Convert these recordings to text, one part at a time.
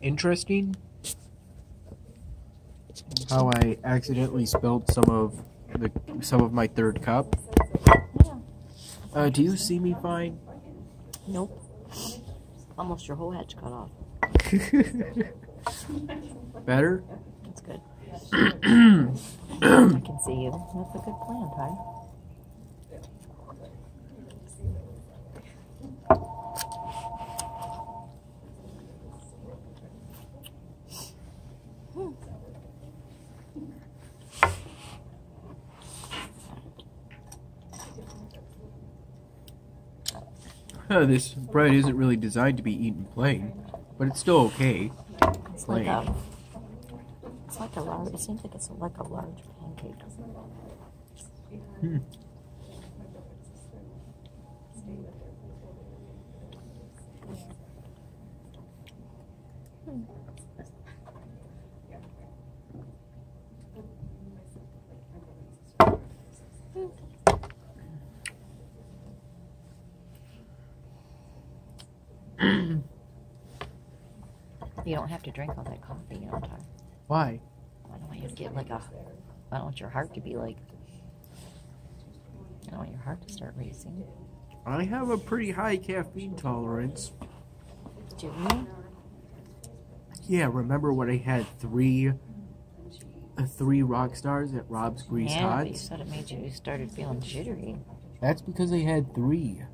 interesting how I accidentally spilled some of my third cup. Do you see me fine? Nope. Almost your whole head's cut off. Better? That's good. I can see you. That's a good plan, Ty. This bread isn't really designed to be eaten plain, but it's still okay. It's like a large. It seems like it's like a large pancake. You don't have to drink all that coffee, you know, Ty. Why? I don't want you to get like a. I don't want your heart to be like. I don't want your heart to start racing. I have a pretty high caffeine tolerance. Do you? Yeah, remember when I had three rock stars at Rob's Grease Yeah, but you Hots? said it made you started feeling jittery. That's because I had 3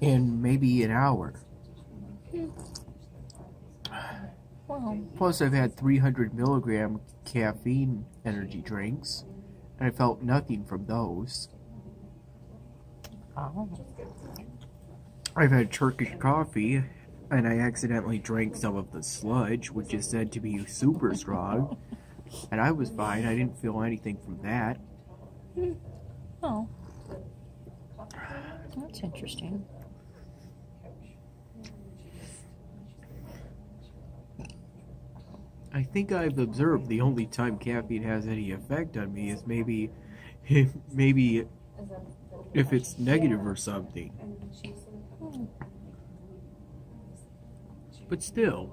in maybe an hour. Well, Plus, I've had 300 milligram caffeine energy drinks, and I felt nothing from those. oh. I've had Turkish coffee, and I accidentally drank some of the sludge, which is said to be super strong, and I was fine. I didn't feel anything from that. Oh. That's interesting. I think I've observed the only time caffeine has any effect on me is maybe if it's negative or something. But still,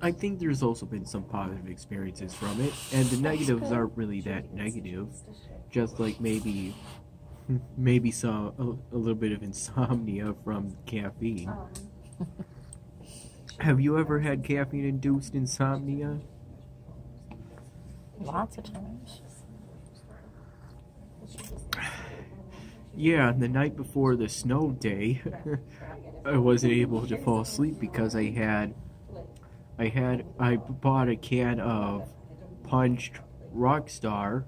I think there's also been some positive experiences from it, and the negatives aren't really that negative. Just like maybe a little bit of insomnia from caffeine. Have you ever had caffeine-induced insomnia? Lots of times. Yeah, the night before the snow day, I wasn't able to fall asleep because I bought a can of punched Rockstar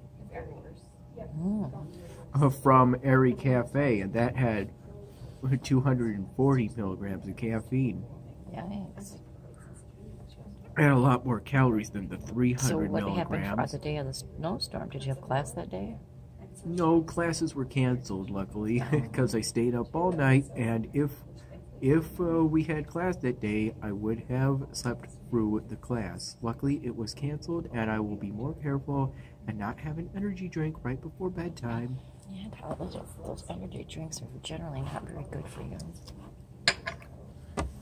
from Airy Cafe, and that had 240 milligrams of caffeine. Yikes. And a lot more calories than the 300 So what milligrams. happened for the day of the snowstorm? Did you have class that day? No, classes were canceled, luckily, because I stayed up all night, and if we had class that day, I would have slept through the class. Luckily, it was canceled, and I will be more careful and not have an energy drink right before bedtime. Yeah, those energy drinks are generally not very good for you.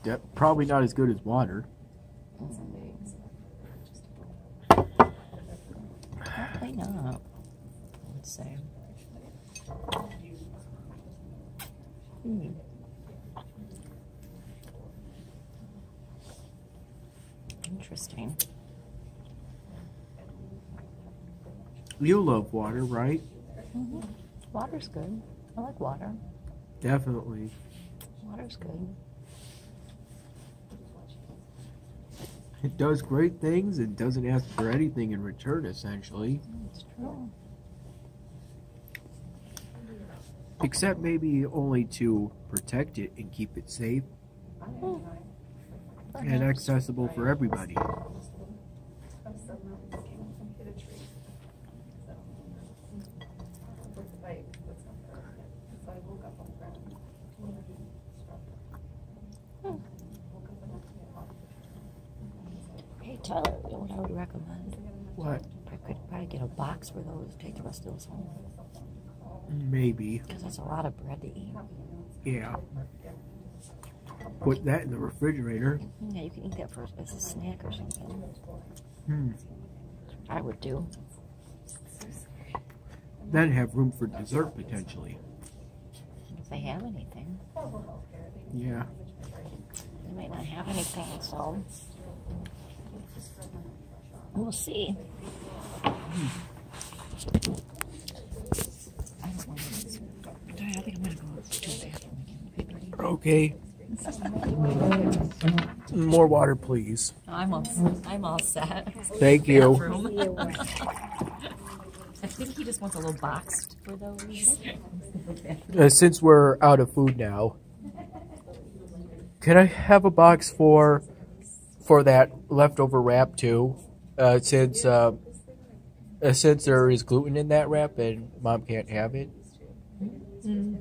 Yep, probably not as good as water. Probably not. Let's say. Interesting. You love water, right? Water's good. I like water. Definitely. Water's good. It does great things and doesn't ask for anything in return, essentially. It's true. Except maybe only to protect it and keep it safe and accessible for everybody. Hey, Tyler, you know what I would recommend? What? I could probably get a box for those, take the rest of those home. Maybe. Because that's a lot of bread to eat. Yeah. put that in the refrigerator. Yeah, you can eat that first as a snack or something. Hmm. I would do. Then have room for dessert potentially. If they have anything. Yeah. They might not have anything, so we'll see. I don't want to. I think I'm gonna go to the bathroom again. Okay. More water, please. I'm all set. Thank you. Bathroom. I think he just wants a little box for those. Since we're out of food now, can I have a box for that leftover wrap too? Since there is gluten in that wrap and Mom can't have it. Gluten?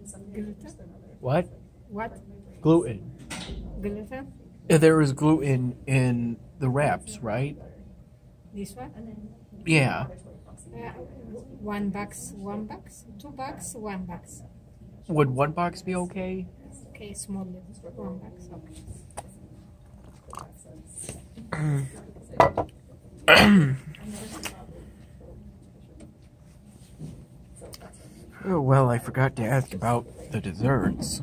What? What? Gluten. Gluten? There is gluten in the wraps, right? This one? Yeah. 1 box, 1 box, 2 box, 1 box. Would 1 box be okay? Okay, small 1 box, okay. Oh, well, I forgot to ask about the desserts.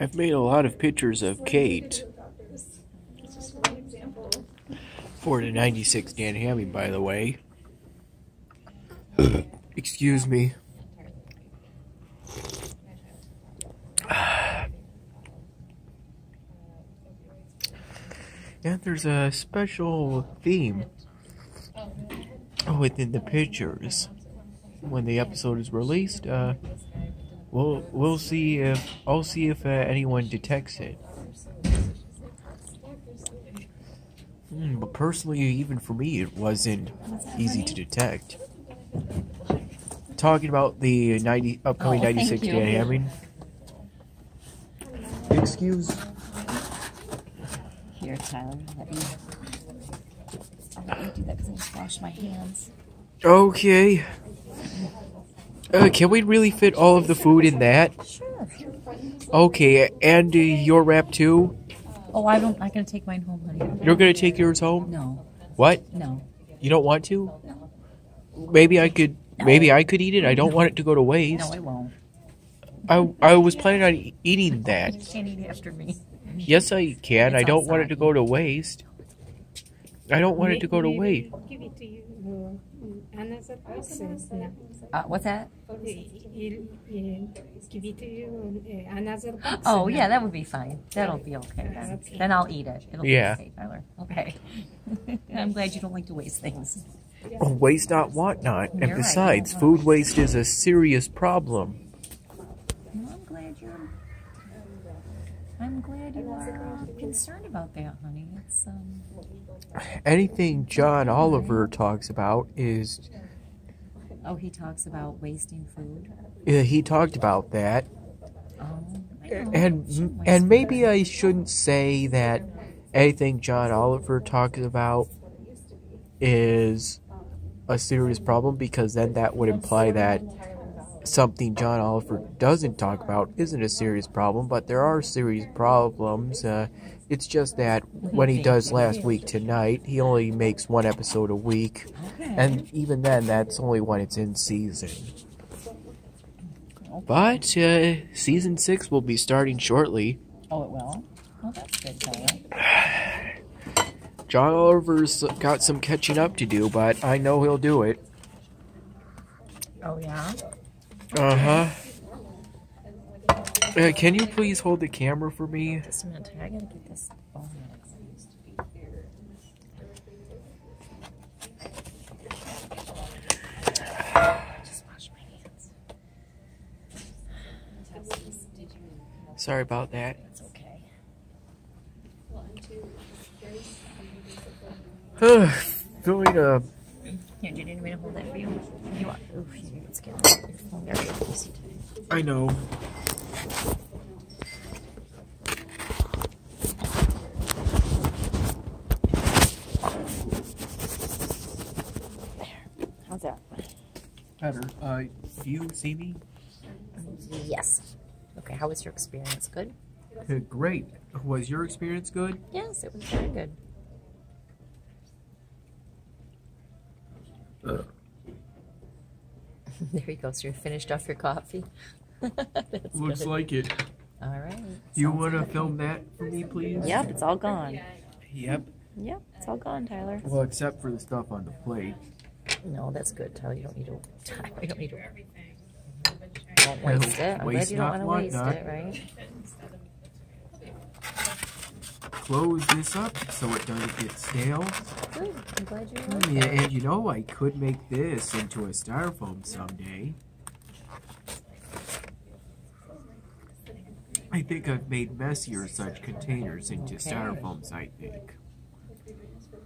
I've made a lot of pictures of Kate for the 96 Dan Hamming, by the way. Excuse me. And there's a special theme within the pictures. When the episode is released, we'll see if I'll see if anyone detects it. But personally, even for me, it wasn't easy to detect. Talking about the upcoming 96 Dan Hamming. Excuse. Here, Tyler, let me do that because I just washed my hands. Okay. Can we really fit all of the food in that? Sure. Okay, and your wrap too? Oh, I'm not gonna take mine home, honey. You're gonna take yours home? No. What? No. You don't want to? No. Maybe I could. No. Maybe I could eat it. I don't want it to go to waste. No, I won't. I was planning on eating that. You can't eat after me. Yes, I can. It's I don't want it outside. to go to waste. I don't want it to go to waste. Give it to you another person. What's that? Give it to you another box. Oh, yeah, that would be fine. That'll be okay then. Okay. Then I'll eat it. It'll Yeah. be okay, Tyler. Okay. I'm glad you don't like to waste things. Oh, waste not, want not. And You're right. besides, food waste is a serious problem. Well, I'm glad you are concerned about that, honey. It's Anything John Oliver talks about is... Oh, he talks about wasting food. he talked about that. Oh, I know. And Waste maybe food. I shouldn't say that anything John Oliver talks about is a serious problem, because then that would imply that something John Oliver doesn't talk about isn't a serious problem, but there are serious problems. It's just that when he does Last Week Tonight, he only makes 1 episode a week, Okay. and even then, that's only when it's in season. Okay. But season 6 will be starting shortly. Oh, it will? Oh, that's good, Tyler. John Oliver's got some catching up to do, but I know he'll do it. Oh, yeah? Uh-huh. Can you please hold the camera for me? Just a minute. I gotta get this phone out. Just wash my hands. Sorry about that. It's okay. Feeling Here, do you need me to hold that for you? You want? Oof, it's getting your phone very easy today. I know. There. How's that? Better. Do you see me? Yes. Okay, how was your experience? Good? Great. Was your experience good? Yes, it was very good. There you go. So you're finished off your coffee? That's Looks good. like it. All right. You Sounds want to good. film that for me, please? Yep, it's all gone. Yep. Yep, it's all gone, Tyler. Well, except for the stuff on the plate. No, that's good, Tyler. You don't need to. You don't need to. Don't waste it. I'm glad Waste you don't not, want to want waste not. it, right? Close this up so it doesn't get stale. Good. I'm glad you like Yeah, it. and you know I could make this into a styrofoam someday. I think I've made messier such containers into Okay. styrofoams, I think.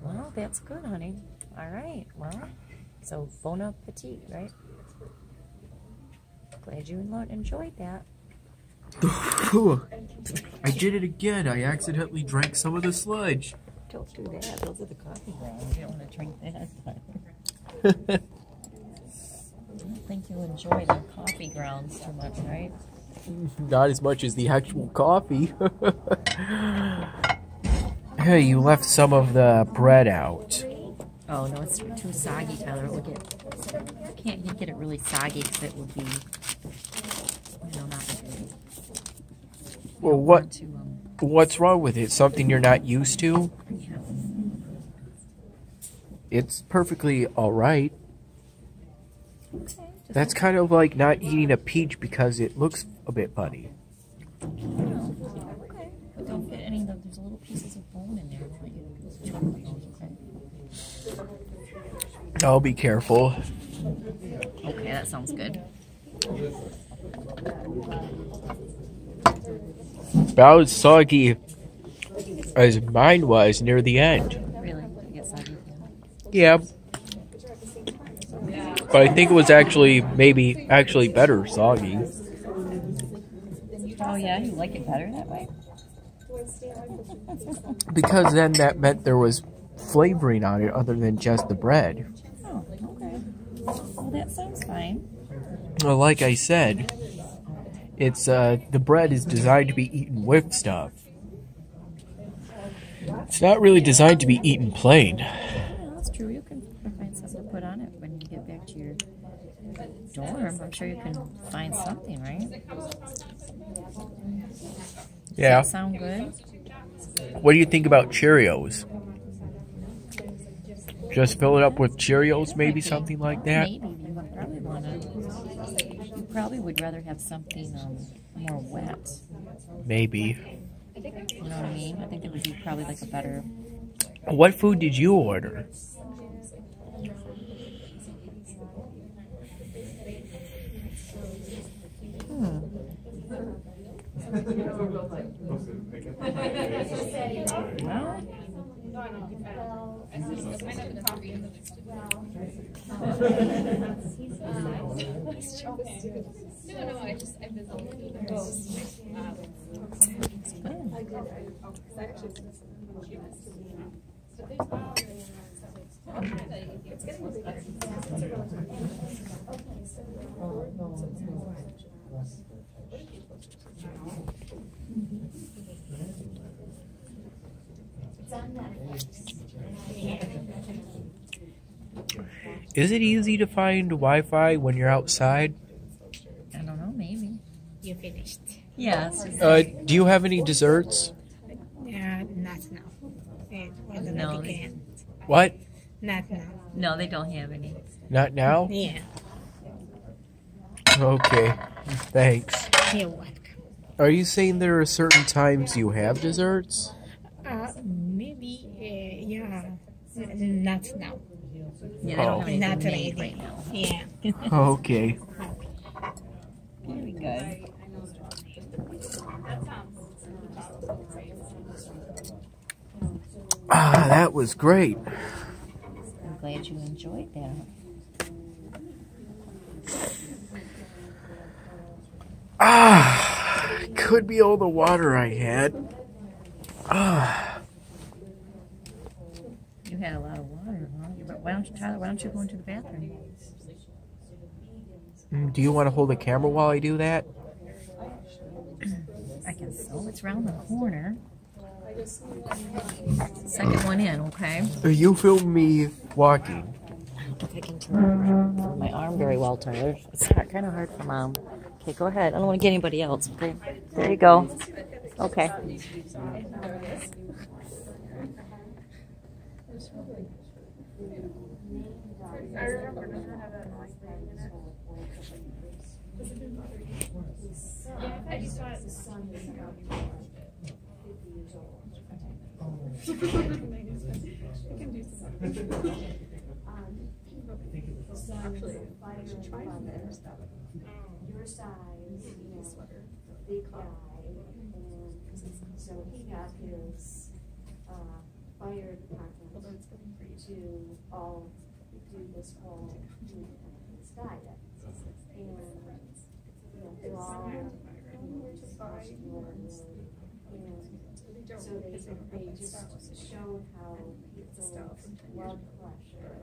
Well, that's good, honey. All right. Well, so bon appetit, right? Glad you enjoyed that. I did it again. I accidentally drank some of the sludge. Don't do that. Those are the coffee grounds. You don't want to drink that. I don't think you enjoy the coffee grounds too much, right? Not as much as the actual coffee. Hey, you left some of the bread out. Oh, no, it's too soggy, Tyler. It would get, you can't get it really soggy because it would be, not good. Well, what's wrong with it? Something you're not used to? Yeah. It's perfectly alright. Okay, just That's kind of like not eating a peach because it looks a bit funny. okay. But don't get any of those. There's little pieces of bone in there. I don't want you to chew those, okay? I'll be careful. Okay, that sounds good. About as soggy as mine was near the end. Really? Did it get soggy? Yeah. But I think it was actually better soggy. Oh, yeah? You like it better that way? Because then that meant there was flavoring on it other than just the bread. Oh, okay. Well, that sounds fine. Well, like I said, it's the bread is designed to be eaten with stuff. It's not really designed to be eaten plain. Yeah, that's true. You can find something to put on it when you get back to your dorm. I'm sure you can find something, right? Yeah. Does that sound good? What do you think about Cheerios? Just fill it up with Cheerios, maybe something like that? Maybe. You would probably want to. You probably would rather have something more wet. Maybe. You know what I mean? I think it would be probably like a better. What food did you order? Is it easy to find Wi-Fi when you're outside? I don't know, maybe. You finished. Yes. Do you have any desserts? Not now. No, What? Not now. no, they don't have any. Not now? Yeah. Okay. Thanks. You're welcome. Are you saying there are certain times you have desserts? Maybe, yeah. Not now. Yeah, they don't have anything Not made ready. right now. Yeah. Okay. Very good. Ah, that was great. I'm glad you enjoyed that. Ah, could be all the water I had. Ah. You had a lot of water, huh? Why don't you, Tyler? Why don't you go into the bathroom? Do you want to hold the camera while I do that? I guess so. It's around the corner. Second one in, okay? You film me walking. If I can turn my arm very well, Tyler. It's kind of hard for Mom. Okay, go ahead. I don't want to get anybody else. Okay, there you go. Okay. Your size, big guy, and so he got his fire department to all do this whole diet, and they're all so they just showed how people's blood pressure,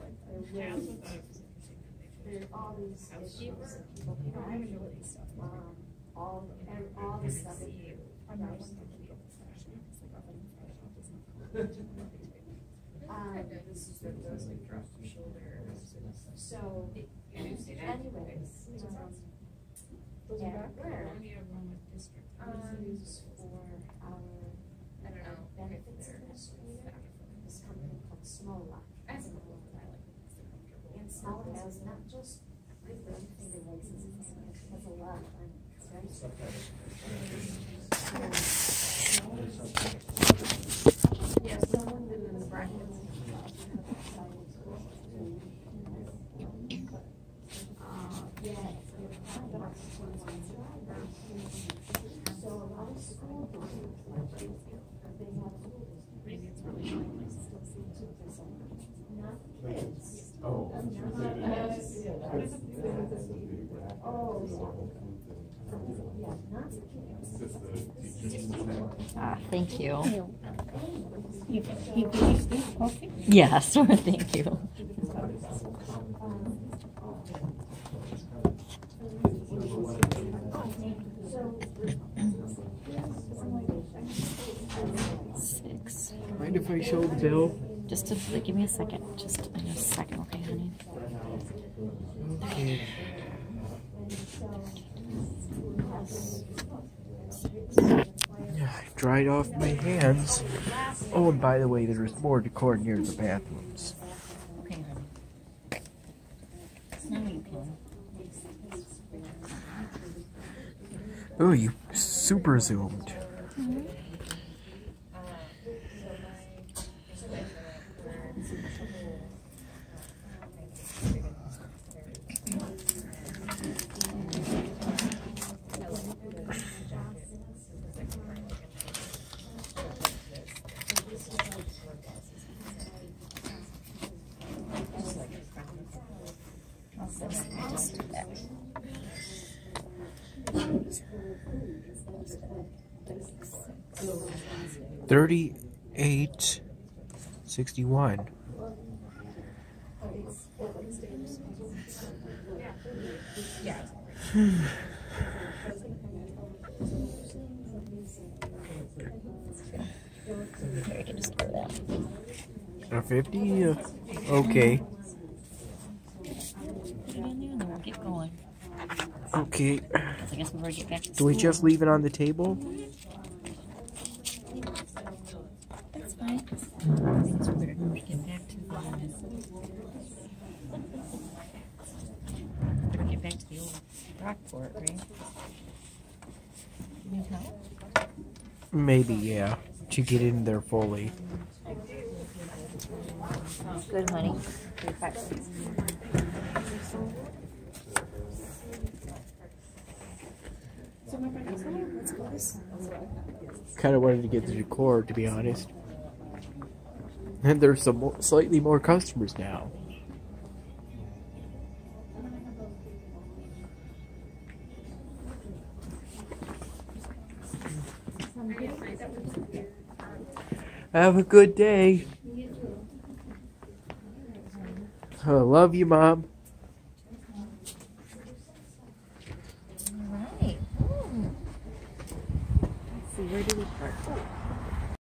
their weight, there are all these issues that people have, all the stuff that you so anyways, at work, use for our benefits administrator, this company called Smola. And Smola has not just finger laces, it has a lot of things, right? Yeah, someone did in the brackets. So a lot of school they have maybe it's really not kids. Oh, yeah, not kids. Ah, thank you. You finished this coffee? Yes, thank you. Six. Mind if I show the bill? Just give me a second. Just a second, okay, honey? Okay. I've dried off my hands. Oh, and by the way, there's more decor near the bathrooms. Okay, honey. Now you can. Oh, you super zoomed. Just do that. 38.61. Here, I can just do that. 50? Okay. Put it in there and then we'll get going. Okay. I guess we'll get back to Do we school. just leave it on the table? That's fine. like the old Rockport, right? Can you tell? Maybe, yeah. To get in there fully. Good, honey. Kind of wanted to get the decor, to be honest. And there's some slightly more customers now. Have a good day. I love you, Mom. All right. Let's see, where do we park?